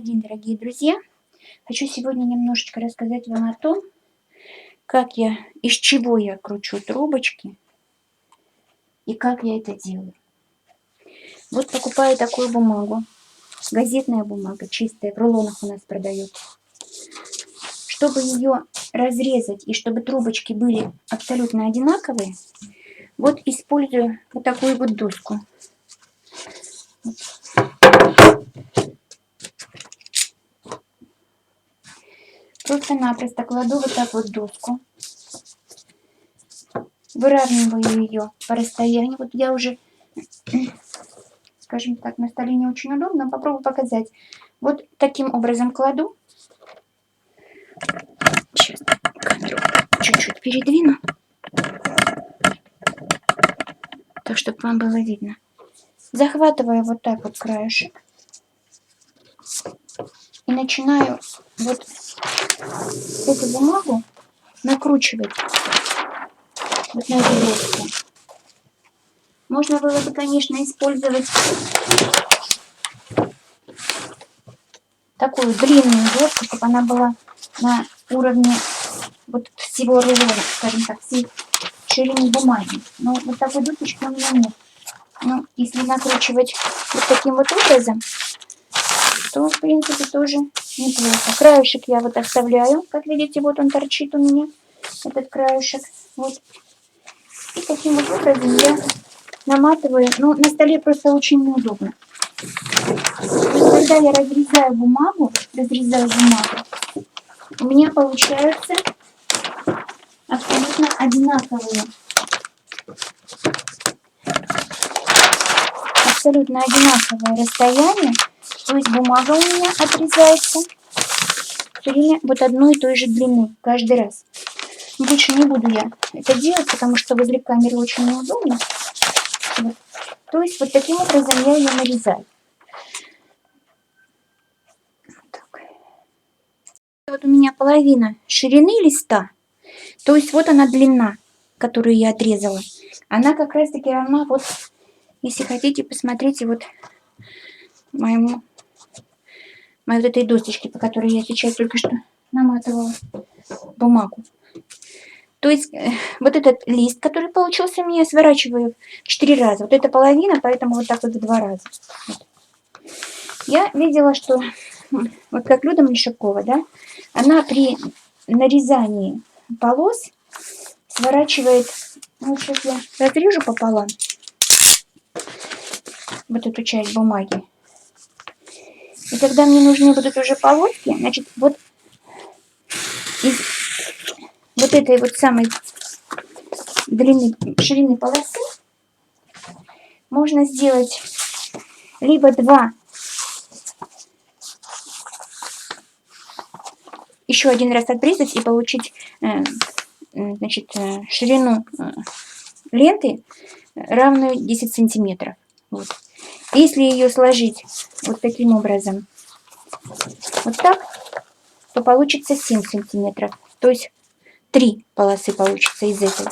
День, дорогие друзья! Хочу сегодня немножечко рассказать вам о том, из чего я кручу трубочки и как я это делаю. Вот покупаю такую бумагу, газетная бумага, чистая, в рулонах у нас продают. Чтобы ее разрезать и чтобы трубочки были абсолютно одинаковые, вот использую вот такую вот доску. Просто-напросто кладу вот так вот доску, выравниваю ее по расстоянию. Вот я уже, скажем так, на столе не очень удобно, попробую показать. Вот таким образом кладу. Сейчас камеру чуть-чуть передвину, так, чтобы вам было видно. Захватываю вот так вот краешек и начинаю вот эту бумагу накручивать вот на эту доску. Можно было бы, конечно, использовать такую длинную доску, чтобы она была на уровне вот всего рулона, скажем так, всей ширины бумаги. Но вот такой досочки у меня нет. Но если накручивать вот таким вот образом, то, в принципе, тоже неплохо. Краешек я вот оставляю. Как видите, вот он торчит у меня, этот краешек. Вот. И таким вот образом я наматываю. Ну, на столе просто очень неудобно. Когда я разрезаю бумагу, у меня получаются абсолютно одинаковые. Абсолютно одинаковое расстояние. То есть бумага у меня отрезается все время вот одной и той же длины каждый раз. Больше не буду я это делать, потому что возле камеры очень неудобно. Вот. То есть вот таким образом я ее нарезаю. Так. Вот у меня половина ширины листа. То есть вот она длина, которую я отрезала. Она как раз таки равна, вот, если хотите, посмотрите, вот моей вот этой досочке, по которой я сейчас только что наматывала бумагу. То есть вот этот лист, который получился у меня, сворачиваю в 4 раза. Вот это половина, поэтому вот так вот в 2 раза. Вот. Я видела, что вот как Люда Мишакова, да, она при нарезании полос сворачивает, ну, сейчас я разрежу пополам вот эту часть бумаги. И когда мне нужны будут уже полоски, значит, вот из вот этой вот самой длины, ширины полосы можно сделать либо еще один раз отрезать и получить, значит, ширину ленты, равную 10 сантиметров. Вот. Если ее сложить вот таким образом, вот так, то получится 7 сантиметров. То есть 3 полосы получится из этой.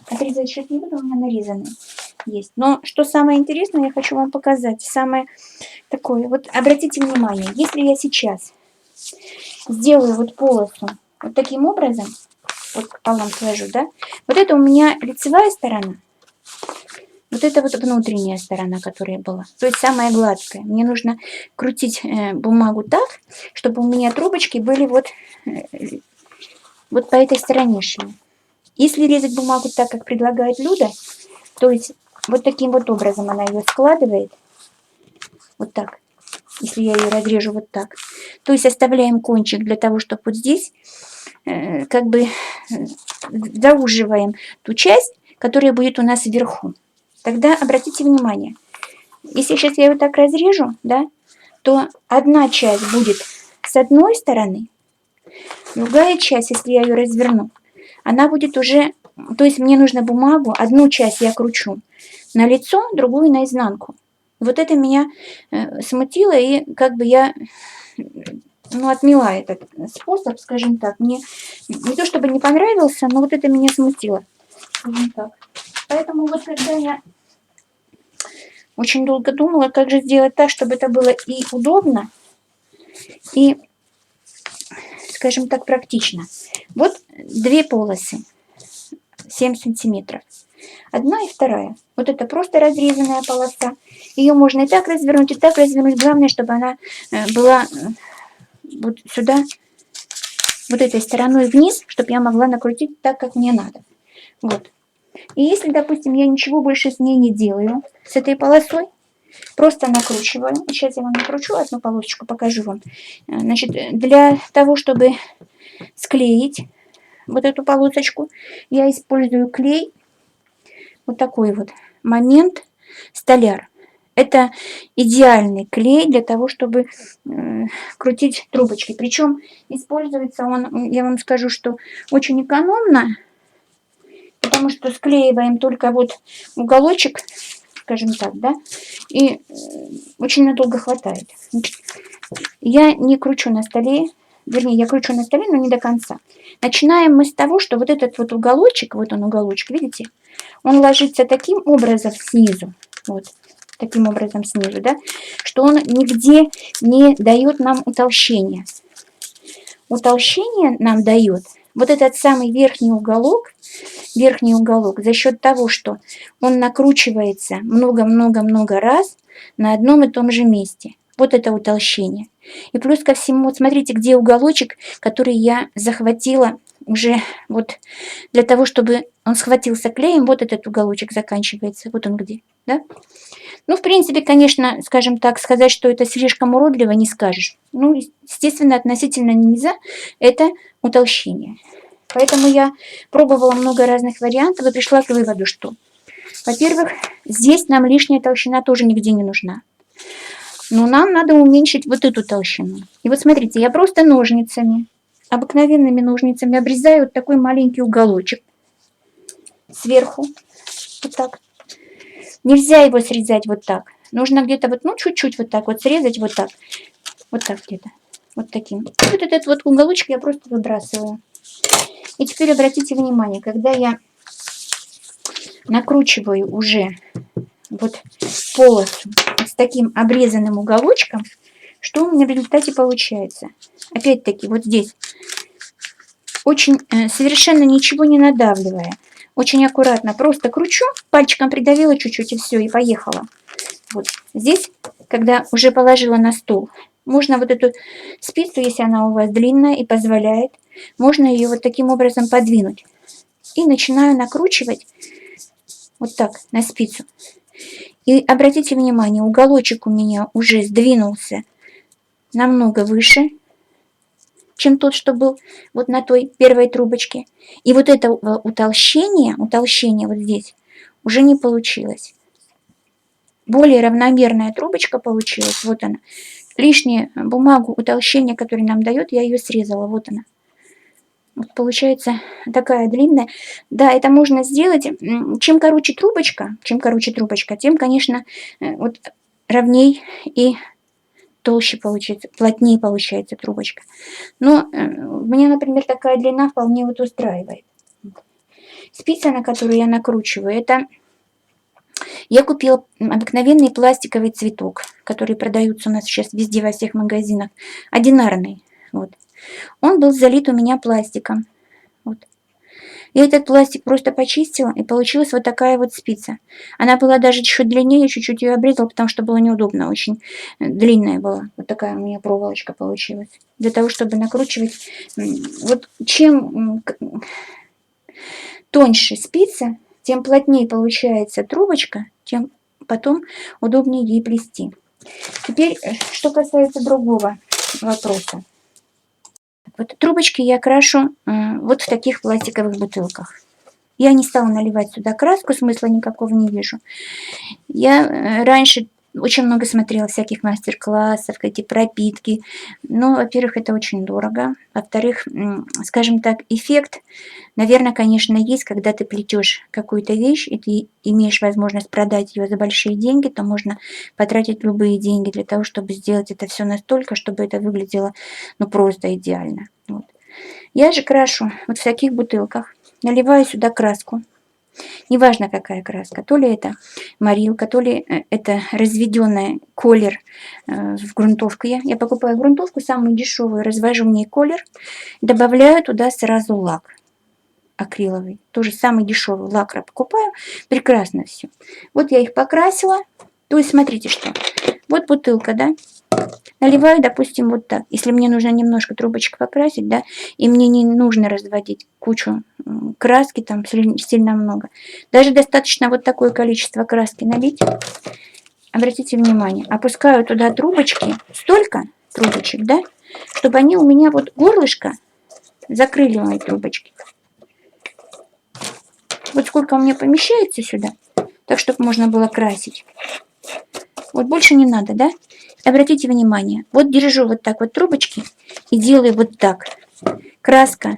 Отрезать сейчас не буду, у меня нарезанные есть. Но что самое интересное, я хочу вам показать. Самое такое. Вот обратите внимание, если я сейчас сделаю вот полосу вот таким образом, вот пополам сложу, да, вот это у меня лицевая сторона, вот это вот внутренняя сторона, которая была, то есть самая гладкая. Мне нужно крутить бумагу так, чтобы у меня трубочки были вот по этой стороне шли. Если резать бумагу так, как предлагает Люда, то есть вот таким вот образом она ее складывает, вот так, если я ее разрежу вот так, то есть оставляем кончик для того, чтобы вот здесь как бы зауживаем ту часть, которая будет у нас вверху. Тогда обратите внимание, если сейчас я вот так разрежу, да, то одна часть будет с одной стороны, другая часть, если я ее разверну, она будет уже, то есть мне нужно бумагу, одну часть я кручу на лицо, другую на изнанку. Вот это меня смутило, и как бы я отмела этот способ, скажем так. Мне не то чтобы не понравился, но вот это меня смутило. Скажем так. Поэтому вот когда я очень долго думала, как же сделать так, чтобы это было и удобно, и, скажем так, практично. Вот две полосы, 7 сантиметров. Одна и вторая. Вот это просто разрезанная полоса. Ее можно и так развернуть, и так развернуть. Главное, чтобы она была вот сюда, вот этой стороной вниз, чтобы я могла накрутить так, как мне надо. Вот. И если, допустим, я ничего больше с ней не делаю, с этой полосой, просто накручиваю. Сейчас я вам накручу одну полосочку, покажу вам. Значит, для того, чтобы склеить вот эту полосочку, я использую клей. Вот такой вот момент столяр. Это идеальный клей для того, чтобы крутить трубочки. Причем используется он, я вам скажу, что очень экономно, потому что склеиваем только вот уголочек, скажем так, да, и очень надолго хватает. Значит, я не кручу на столе, вернее, я кручу на столе, но не до конца. Начинаем мы с того, что вот этот вот уголочек, вот он уголочек, видите, он ложится таким образом снизу, вот, таким образом снизу, да, что он нигде не дает нам утолщения. Утолщение нам дает вот этот самый верхний уголок за счет того, что он накручивается много-много-много раз на одном и том же месте. Вот это утолщение. И плюс ко всему, вот смотрите, где уголочек, который я захватила уже вот для того, чтобы он схватился клеем, вот этот уголочек заканчивается, вот он где, да? Ну, в принципе, конечно, скажем так, сказать, что это слишком уродливо, не скажешь. Ну, естественно, относительно нельзя, это утолщение. Поэтому я пробовала много разных вариантов и пришла к выводу, что, во-первых, здесь нам лишняя толщина тоже нигде не нужна. Но нам надо уменьшить вот эту толщину. И вот смотрите, я просто ножницами, обыкновенными ножницами обрезаю вот такой маленький уголочек сверху. Вот так. Нельзя его срезать вот так. Нужно где-то вот, ну, чуть-чуть вот так вот срезать, вот так. Вот так где-то. Вот таким. И вот этот вот уголочек я просто выбрасываю. И теперь обратите внимание, когда я накручиваю уже вот полосу с таким обрезанным уголочком, что у меня в результате получается? Опять-таки, вот здесь очень совершенно ничего не надавливая, очень аккуратно, просто кручу, пальчиком придавила чуть-чуть и все, и поехала. Вот здесь, когда уже положила на стол, можно вот эту спицу, если она у вас длинная и позволяет, можно ее вот таким образом подвинуть. И начинаю накручивать вот так на спицу. И обратите внимание, уголочек у меня уже сдвинулся намного выше, чем тот, что был вот на той первой трубочке. И вот это утолщение вот здесь уже не получилось. Более равномерная трубочка получилась. Вот она. Лишнюю бумагу утолщения, которую нам дает, я ее срезала. Вот она. Вот получается такая длинная. Да, это можно сделать. Чем короче трубочка, тем, конечно, вот ровней и толще получается, плотнее получается трубочка. Но мне, например, такая длина вполне вот устраивает. Спица, на которую я накручиваю, это я купила обыкновенный пластиковый цветок, который продается у нас сейчас везде во всех магазинах, одинарный. Вот. Он был залит у меня пластиком. Вот. Я этот пластик просто почистила, и получилась вот такая вот спица. Она была даже чуть длиннее, чуть-чуть ее обрезала, потому что было неудобно, очень длинная была. Вот такая у меня проволочка получилась. Для того, чтобы накручивать. Вот чем тоньше спица, тем плотнее получается трубочка, тем потом удобнее ей плести. Теперь, что касается другого вопроса. Вот трубочки я крашу вот в таких пластиковых бутылках. Я не стала наливать сюда краску, смысла никакого не вижу. Я раньше очень много смотрела всяких мастер-классов, какие пропитки. Но, во-первых, это очень дорого. Во-вторых, скажем так, эффект, наверное, конечно, есть, когда ты плетешь какую-то вещь, и ты имеешь возможность продать ее за большие деньги, то можно потратить любые деньги для того, чтобы сделать это все настолько, чтобы это выглядело, ну, просто идеально. Вот. Я же крашу вот в таких бутылках, наливаю сюда краску. Неважно, какая краска. То ли это морилка, то ли это разведенный колер в грунтовке. Я покупаю грунтовку, самую дешевую, развожу в ней колер, добавляю туда сразу лак акриловый. Тоже самый дешевый лак покупаю. Прекрасно все. Вот я их покрасила. То есть смотрите, что. Вот бутылка, да. Наливаю, допустим, вот так. Если мне нужно немножко трубочек покрасить, да, и мне не нужно разводить кучу краски, там сильно много. Даже достаточно вот такое количество краски налить. Обратите внимание, опускаю туда трубочки, столько трубочек, да, чтобы они у меня вот горлышко закрыли мои трубочки. Вот сколько у меня помещается сюда, так, чтобы можно было красить. Вот больше не надо, да? Обратите внимание, вот держу вот так вот трубочки и делаю вот так. Краска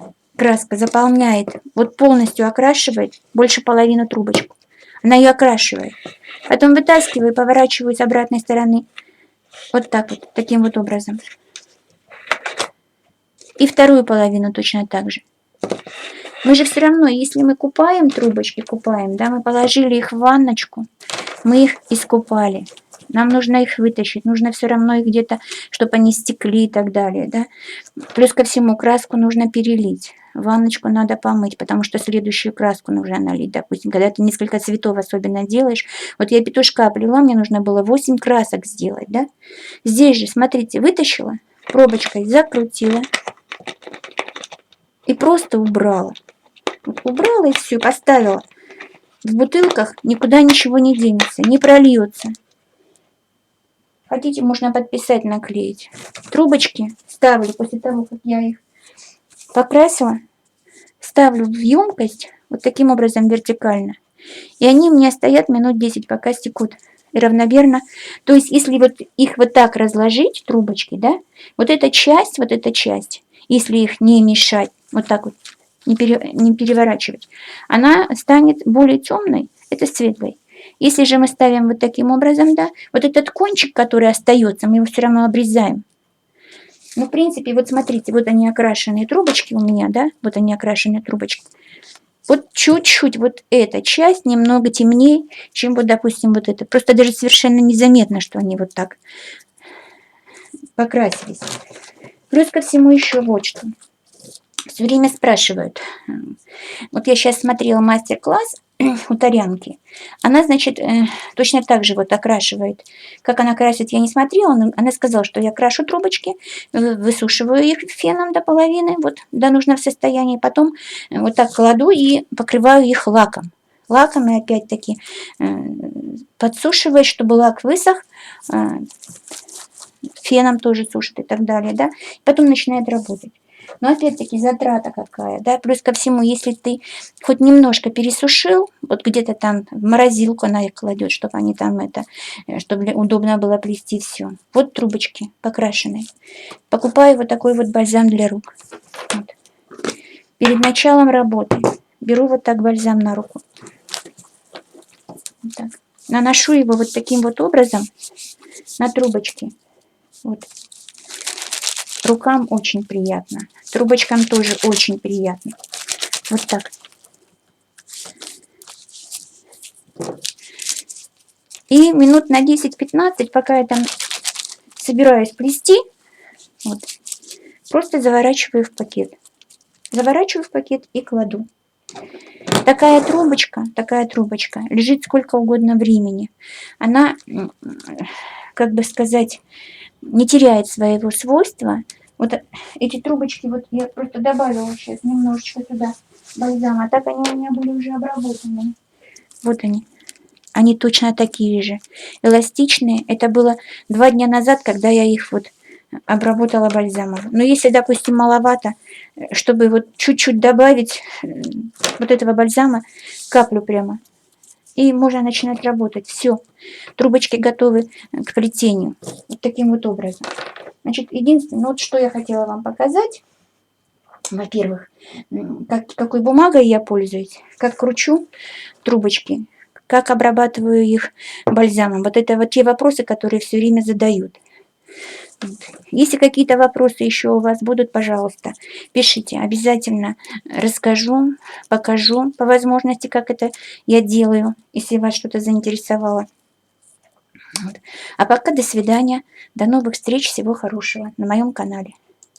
заполняет, вот полностью окрашивает больше половины трубочку. Она ее окрашивает. Потом вытаскиваю и поворачиваю с обратной стороны. Вот так вот, таким вот образом. И вторую половину точно так же. Мы же все равно, если мы купаем трубочки, да, мы положили их в ванночку, мы их искупали. Нам нужно их вытащить, нужно все равно их где-то, чтобы они стекли и так далее, да. Плюс ко всему краску нужно перелить, ванночку надо помыть, потому что следующую краску нужно налить, допустим, когда ты несколько цветов особенно делаешь. Вот я петушка облила, мне нужно было 8 красок сделать, да. Здесь же, смотрите, вытащила, пробочкой закрутила и просто убрала. Вот убрала и все, поставила. В бутылках никуда ничего не денется, не прольется. Хотите, можно подписать, наклеить. Трубочки ставлю после того, как я их покрасила. Ставлю в емкость, вот таким образом вертикально. И они у меня стоят минут 10, пока стекут. И равномерно. То есть, если вот их вот так разложить, трубочки, да, вот эта часть, если их не мешать, вот так вот, не переворачивать, она станет более темной, это светлой. Если же мы ставим вот таким образом, да, вот этот кончик, который остается, мы его все равно обрезаем. Ну, в принципе, вот смотрите, вот они окрашенные трубочки у меня, да, вот они окрашенные трубочки. Вот чуть-чуть вот эта часть немного темнее, чем вот, допустим, вот это. Просто даже совершенно незаметно, что они вот так покрасились. Плюс ко всему еще вот что. Все время спрашивают. Вот я сейчас смотрела мастер-класс у Тарянки. Она, значит, точно так же вот окрашивает. Как она красит, я не смотрела, но она сказала, что я крашу трубочки, высушиваю их феном до половины, вот до нужного состояния, потом вот так кладу и покрываю их лаком. Лаком и опять-таки подсушиваю, чтобы лак высох, феном тоже сушит и так далее, да. Потом начинает работать. Но опять-таки затрата какая, да, плюс ко всему, если ты хоть немножко пересушил, вот где-то там в морозилку она их кладет, чтобы они там чтобы удобно было плести все. Вот трубочки покрашенные. Покупаю вот такой вот бальзам для рук. Вот. Перед началом работы беру вот так бальзам на руку. Вот так. Наношу его вот таким вот образом на трубочки. Вот. Рукам очень приятно. Трубочкам тоже очень приятно. Вот так. И минут на 10-15, пока я там собираюсь плести, вот, просто заворачиваю в пакет. Заворачиваю в пакет и кладу. Такая трубочка лежит сколько угодно времени. Она, как бы сказать, не теряет своего свойства. Вот эти трубочки, вот я просто добавила сейчас немножечко туда бальзама, а так они у меня были уже обработаны. Вот они. Они точно такие же. Эластичные. Это было 2 дня назад, когда я их вот обработала бальзамом. Но если, допустим, маловато, чтобы вот чуть-чуть добавить вот этого бальзама, каплю прямо, и можно начинать работать. Все. Трубочки готовы к плетению. Вот таким вот образом. Значит, единственное, вот что я хотела вам показать. Во-первых, какой бумагой я пользуюсь, как кручу трубочки, как обрабатываю их бальзамом. Вот это вот те вопросы, которые все время задают. Если какие-то вопросы еще у вас будут, пожалуйста, пишите. Обязательно расскажу, покажу по возможности, как это я делаю, если вас что-то заинтересовало. Вот. А пока до свидания. До новых встреч. Всего хорошего на моем канале.